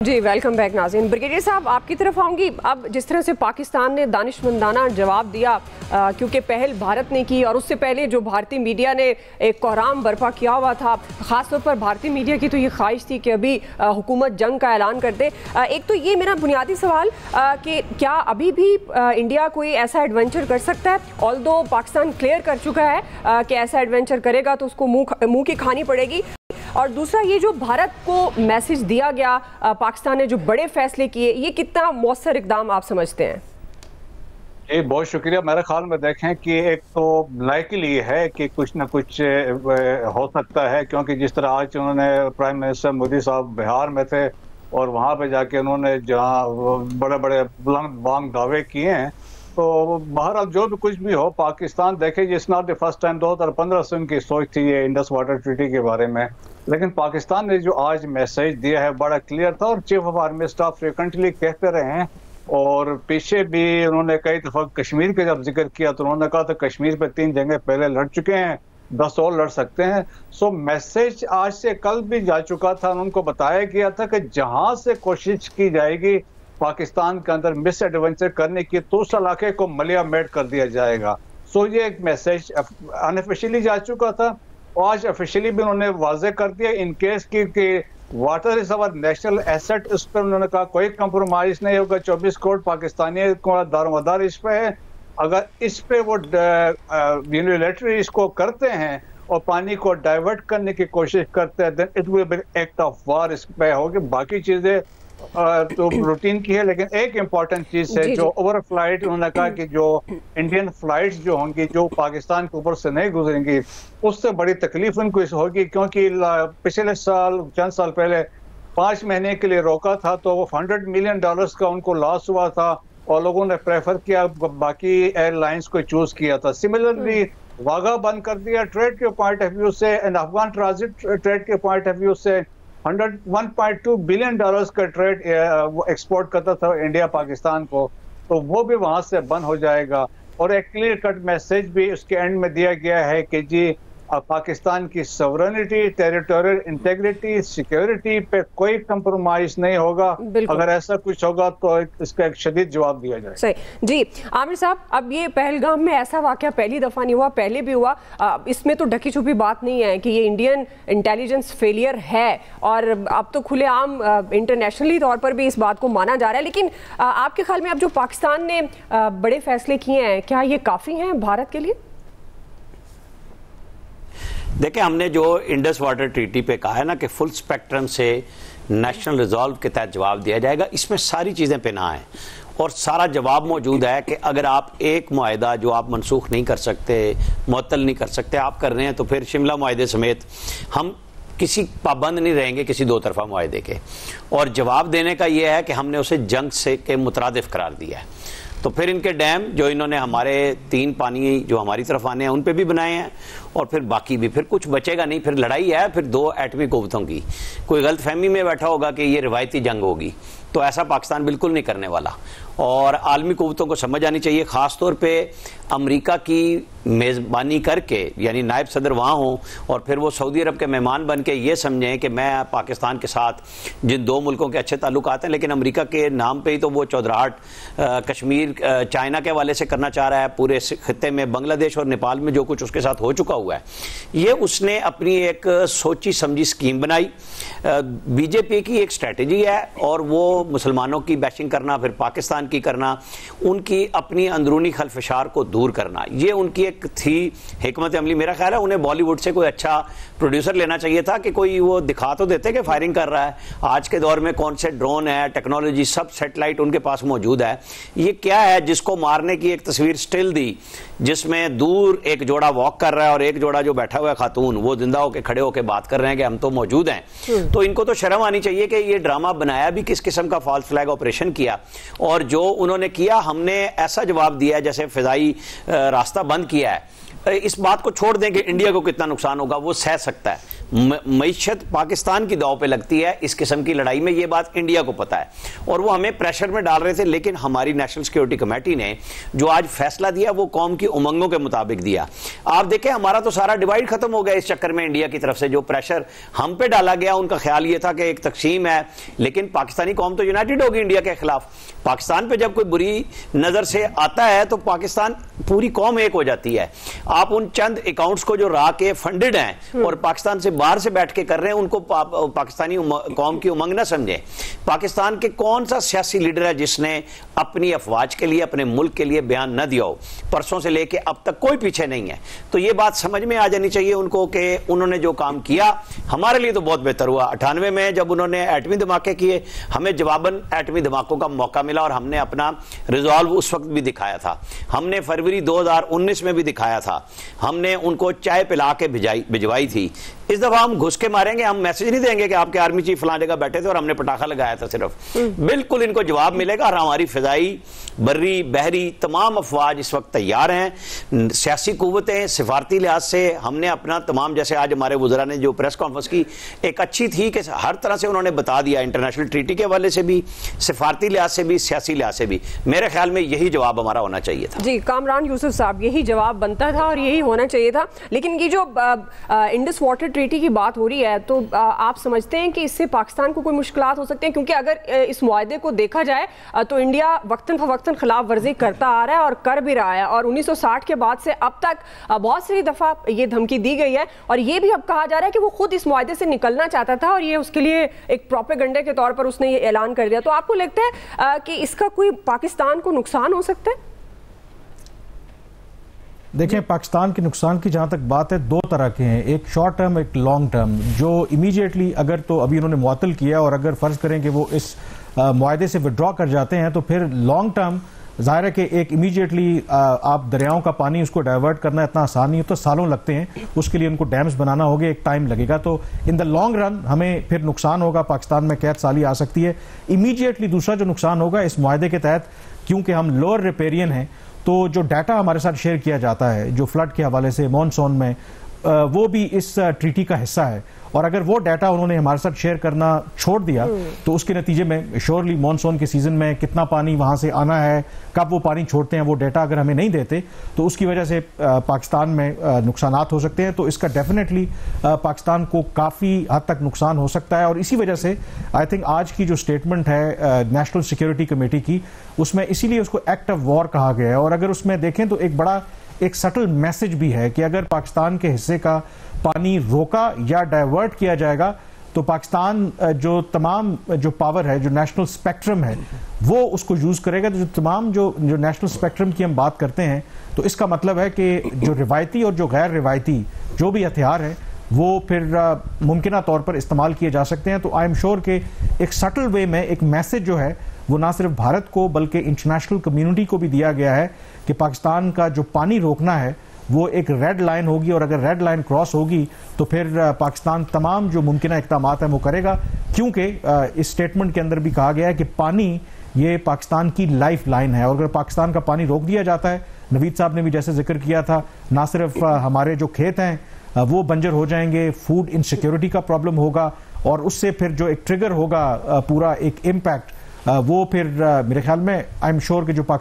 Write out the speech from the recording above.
जी welcome back नाज़रीन। Brigadier साहब आपकी तरफ आऊँगी। अब जिस तरह से पाकिस्तान ने दानिशमंदाना जवाब दिया, क्योंकि पहल भारत ने की और उससे पहले जो भारतीय मीडिया ने एक कोहराम बर्पा किया हुआ था, ख़ासतौर पर भारतीय मीडिया की तो ये ख्वाहिश थी कि अभी हुकूमत जंग का ऐलान कर दे। एक तो ये मेरा बुनियादी सवाल कि क्या अभी भी इंडिया कोई ऐसा एडवेंचर कर सकता है? ऑल्दो पाकिस्तान क्लियर कर चुका है कि ऐसा एडवेंचर करेगा तो उसको मुँह की खानी पड़ेगी। और दूसरा, ये जो भारत को मैसेज दिया गया, पाकिस्तान ने जो बड़े फैसले किए, ये कितना मौसर इकदाम आप समझते हैं? जी बहुत शुक्रिया। मेरे ख्याल में देखें कि एक तो लाइकली है कि कुछ ना कुछ हो सकता है, क्योंकि जिस तरह आज उन्होंने प्राइम मिनिस्टर मोदी साहब बिहार में थे और वहाँ पे जाके उन्होंने जहाँ बड़े बड़े बुलंद बांग दावे किए हैं, तो बहरहाल जो भी कुछ भी हो, पाकिस्तान देखे it's not the first time. 2015 से उनकी सोच थी ये इंडस वाटर ट्रीटी के बारे में, लेकिन पाकिस्तान ने जो आज मैसेज दिया है बड़ा क्लियर था और chief of army staff frequently कहते रहे हैं। और पीछे भी उन्होंने कई दफा कश्मीर का जब जिक्र किया तो उन्होंने कहा था कश्मीर पे 3 जंगें पहले लड़ चुके हैं, 10 और लड़ सकते हैं। सो मैसेज आज से कल भी जा चुका था। उनको बताया गया था कि जहां से कोशिश की जाएगी पाकिस्तान के अंदर मिस एडवेंचर करने की, तो उस इलाके को मलिया मेड कर दिया जाएगा। सो ये एक मैसेज अनऑफिशियली जा चुका था और आज ऑफिशियली भी उन्होंने वाजे कर दिया इन केस की water is our national asset. इस पर उन्होंने कहा कोई कंप्रोमाइज नहीं होगा। 24 करोड़ पाकिस्तानी को दारोमदार इस पे है। अगर इस पे वो यूनिलैटरली इसको करते हैं और पानी को डाइवर्ट करने की कोशिश करते हैं, then it will be act of war. इस पे होगी। बाकी चीजें तो रूटीन की है, लेकिन एक इम्पॉर्टेंट चीज है जो ओवर फ्लाइट, उन्होंने कहा कि जो इंडियन फ्लाइट्स जो होंगी जो पाकिस्तान के ऊपर से नहीं गुजरेंगी, उससे बड़ी तकलीफ उनको इस होगी, क्योंकि पिछले साल चंद साल पहले 5 महीने के लिए रोका था तो वो $100 मिलियन का उनको लॉस हुआ था और लोगों ने प्रेफर किया, बाकी एयरलाइंस को चूज किया था। सिमिलरली वागा बंद कर दिया ट्रेड के पॉइंट ऑफ व्यू से एंड अफगान ट्रांजिट ट्रेड के पॉइंट ऑफ व्यू से। 1.2 बिलियन का ट्रेड एक्सपोर्ट करता था इंडिया पाकिस्तान को, तो वो भी वहां से बंद हो जाएगा। और एक क्लियर कट मैसेज भी उसके एंड में दिया गया है कि जी पाकिस्तान की सॉवरेनिटी, टेरिटोरियल इंटेग्रिटी, सिक्योरिटी पे कोई कंप्रोमाइज नहीं होगा। अगर ऐसा कुछ होगा तो इसका एक शदीद जवाब दिया जाए। सही जी आमिर साहब, अब ये पहलगाम में ऐसा वाकया पहली दफा नहीं हुआ, पहले भी हुआ। इसमें तो ढकी छुपी बात नहीं है कि ये इंडियन इंटेलिजेंस फेलियर है और अब तो खुलेआम इंटरनेशनली तौर पर भी इस बात को माना जा रहा है। लेकिन आपके ख्याल में अब जो पाकिस्तान ने बड़े फैसले किए हैं, क्या ये काफ़ी हैं भारत के लिए? देखिए, हमने जो इंडस वाटर ट्रीटी पे कहा है ना कि फुल स्पेक्ट्रम से नेशनल रिजॉल्व के तहत जवाब दिया जाएगा, इसमें सारी चीज़ें पिना हैं और सारा जवाब मौजूद है कि अगर आप एक मुआहदा जो आप मनसूख नहीं कर सकते, मुअत्तल नहीं कर सकते, आप कर रहे हैं, तो फिर शिमला मुआहदे समेत हम किसी पाबंद नहीं रहेंगे किसी दो तरफा मुआहदे के। और जवाब देने का ये है कि हमने उसे जंग से के मुतरादिफ करार दिया है। तो फिर इनके डैम जो इन्होंने हमारे 3 पानी जो हमारी तरफ आने हैं उन पे भी बनाए हैं और फिर बाकी भी, फिर कुछ बचेगा नहीं। फिर लड़ाई है फिर 2 एटमी कुव्वतों की। कोई गलतफहमी में बैठा होगा कि ये रिवायती जंग होगी, तो ऐसा पाकिस्तान बिल्कुल नहीं करने वाला। और आलमी कुव्वतों को समझ आनी चाहिए, ख़ास तौर पे अमेरिका की मेज़बानी करके, यानी नायब सदर वहाँ हों और फिर वो सऊदी अरब के मेहमान बन के ये समझें कि मैं पाकिस्तान के साथ जिन 2 मुल्कों के अच्छे ताल्लुकात हैं, लेकिन अमेरिका के नाम पे ही तो वो चौधराहट कश्मीर चाइना के हवाले से करना चाह रहा है। पूरे खित्ते में बांग्लादेश और नेपाल में जो कुछ उसके साथ हो चुका हुआ है, ये उसने अपनी एक सोची समझी स्कीम बनाई। बीजेपी की एक स्ट्रैटेजी है और वो मुसलमानों की बैशिंग करना, फिर पाकिस्तान की करना, उनकी अपनी अंदरूनी खलफशार को दूर करना, ये उनकी एक थी हिकमत अमली। मेरा ख्याल है उन्हें बॉलीवुड से कोई अच्छा प्रोड्यूसर लेना चाहिए था कि कोई वो दिखा तो देते कि फायरिंग कर रहा है। आज के दौर में कौन से ड्रोन है, टेक्नोलॉजी, सब सेटेलाइट उनके पास मौजूद है। ये क्या है जिसको मारने की एक तस्वीर स्टिल दी, जिसमें दूर एक जोड़ा वॉक कर रहा है और एक जोड़ा जो बैठा हुआ है खातून, वो जिंदा होकर खड़े होकर बात कर रहे हैं कि हम तो मौजूद हैं। तो इनको तो शर्म आनी चाहिए कि ये ड्रामा बनाया भी किस किस्म का फॉल्स फ्लैग ऑपरेशन किया, और जो उन्होंने किया हमने ऐसा जवाब दिया जैसे फिजाई रास्ता बंद किया है। इस बात को छोड़ दें कि इंडिया को कितना नुकसान होगा, वो सह सकता है। मईशत पाकिस्तान की दांव पे लगती है इस किस्म की लड़ाई में, ये बात इंडिया को पता है और वो हमें प्रेशर में डाल रहे थे। लेकिन हमारी नेशनल सिक्योरिटी कमेटी ने जो आज फैसला दिया वो कौम की उमंगों के मुताबिक दिया। आप देखें, हमारा तो सारा डिवाइड खत्म हो गया इस चक्कर में। इंडिया की तरफ से जो प्रेशर हम पे डाला गया, उनका ख्याल ये था कि एक तकसीम है, लेकिन पाकिस्तानी कौम तो यूनाइटेड होगी इंडिया के खिलाफ। पाकिस्तान पे जब कोई बुरी नजर से आता है तो पाकिस्तान पूरी कौम एक हो जाती है। आप उन चंद अकाउंट्स को जो रा के फंडेड हैं और पाकिस्तान से बाहर से बैठ के कर रहे हैं, उनको पाकिस्तानी कौम की उमंग ना समझे। पाकिस्तान के कौन सा सियासी लीडर है जिसने अपनी अफवाज के लिए, अपने मुल्क के लिए बयान न दिया हो? परसों से लेके अब तक कोई पीछे नहीं है। तो ये बात समझ में आ जानी चाहिए उनको कि उन्होंने जो काम किया हमारे लिए तो बहुत बेहतर हुआ। 98 में जब उन्होंने एटमी धमाके किए, हमें जवाबन एटमी धमाकों का मौका मिला और हमने अपना रिजॉल्व उस वक्त भी दिखाया था। हमने फरवरी 2019 में भी दिखाया था। हमने उनको चाय पिला के भिजवाई थी। इस दफा हम घुस के मारेंगे, हम मैसेज नहीं देंगे कि आपके आर्मी चीफ फलां जगह बैठे थे और हमने पटाखा लगाया था सिर्फ। बिल्कुल इनको जवाब मिलेगा और हमारी फिजाई, बर्री, बहरी तमाम अफवाज इस वक्त तैयार हैं। सियासी कुव्वतें, सिफारती लिहाज से हमने अपना तमाम, जैसे आज हमारे वज़रा ने जो प्रेस कॉन्फ्रेंस की, एक अच्छी थी कि हर तरह से उन्होंने बता दिया, इंटरनेशनल ट्रीटी के हवाले से भी, सिफारती लिहाज से भी, सियासी लिहाज से भी। मेरे ख्याल में यही जवाब हमारा होना चाहिए था। जी कामरान यूसुफ साहब, यही जवाब बनता था और यही होना चाहिए था। लेकिन ये जो इंडस वाटर ट्रीटी की बात हो रही है, तो आप समझते हैं कि इससे पाकिस्तान को कोई मुश्किलात हो सकते हैं? क्योंकि अगर इस मुआहदे को देखा जाए तो इंडिया वक्तन फवक्तन खिलाफ वर्जी करता आ रहा है और कर भी रहा है, और 1960 के बाद से अब तक बहुत सी दफ़ा ये धमकी दी गई है और ये भी अब कहा जा रहा है कि वो खुद इस मुआहदे से निकलना चाहता था और ये उसके लिए एक प्रोपेगेंडे के तौर पर उसने ये ऐलान कर दिया। तो आपको लगता है कि इसका कोई पाकिस्तान को नुकसान हो सकता है? देखें, पाकिस्तान के नुकसान की जहाँ तक बात है, दो तरह के हैं, एक शॉर्ट टर्म, एक लॉन्ग टर्म। जो इमीडिएटली अगर तो अभी उन्होंने मुअत्तल किया और अगर फ़र्ज़ करें कि वो इस मुआहदे से विड्रॉ कर जाते हैं तो फिर लॉन्ग टर्म ज़ाहिर है कि एक इमीडिएटली आप दरियाओं का पानी उसको डाइवर्ट करना इतना आसान नहीं होता, सालों लगते हैं, उसके लिए उनको डैम्स बनाना होगा, एक टाइम लगेगा। तो इन द लॉन्ग रन हमें फिर नुकसान होगा, पाकिस्तान में कैद साली आ सकती है इमीडिएटली। दूसरा जो नुकसान होगा इस मुआहदे के तहत, क्योंकि हम लोअर रिपेरियन हैं, तो जो डाटा हमारे साथ शेयर किया जाता है जो फ्लड के हवाले से मॉनसून में, वो भी इस ट्रीटी का हिस्सा है। और अगर वो डाटा उन्होंने हमारे साथ शेयर करना छोड़ दिया तो उसके नतीजे में श्योरली मॉनसून के सीजन में कितना पानी वहां से आना है, कब वो पानी छोड़ते हैं, वो डाटा अगर हमें नहीं देते तो उसकी वजह से पाकिस्तान में नुकसानात हो सकते हैं। तो इसका डेफिनेटली पाकिस्तान को काफ़ी हद तक नुकसान हो सकता है। और इसी वजह से आई थिंक आज की जो स्टेटमेंट है नेशनल सिक्योरिटी कमेटी की, उसमें इसीलिए उसको एक्ट ऑफ वॉर कहा गया है। और अगर उसमें देखें तो एक बड़ा एक सटल मैसेज भी है कि अगर पाकिस्तान के हिस्से का पानी रोका या डाइवर्ट किया जाएगा तो पाकिस्तान जो तमाम जो पावर है, जो नेशनल स्पेक्ट्रम है, वो उसको यूज़ करेगा। तो जो तमाम जो नेशनल स्पेक्ट्रम की हम बात करते हैं, तो इसका मतलब है कि जो रिवायती और जो गैर रिवायती जो भी हथियार है वो फिर मुमकिन तौर पर इस्तेमाल किए जा सकते हैं। तो आई एम श्योर कि एक सटल वे में एक मैसेज जो है वो ना सिर्फ भारत को बल्कि इंटरनेशनल कम्युनिटी को भी दिया गया है कि पाकिस्तान का जो पानी रोकना है वो एक रेड लाइन होगी, और अगर रेड लाइन क्रॉस होगी तो फिर पाकिस्तान तमाम जो मुमकिन इक़दाम है वो करेगा। क्योंकि इस स्टेटमेंट के अंदर भी कहा गया है कि पानी ये पाकिस्तान की लाइफ लाइन है, और अगर पाकिस्तान का पानी रोक दिया जाता है, नवीद साहब ने भी जैसे जिक्र किया था, ना सिर्फ हमारे जो खेत हैं वो बंजर हो जाएंगे, फूड इनसिक्योरिटी का प्रॉब्लम होगा, और उससे फिर जो एक ट्रिगर होगा पूरा एक इम्पैक्ट, वो फिर मेरे ख्याल में आई एम श्योर कि जो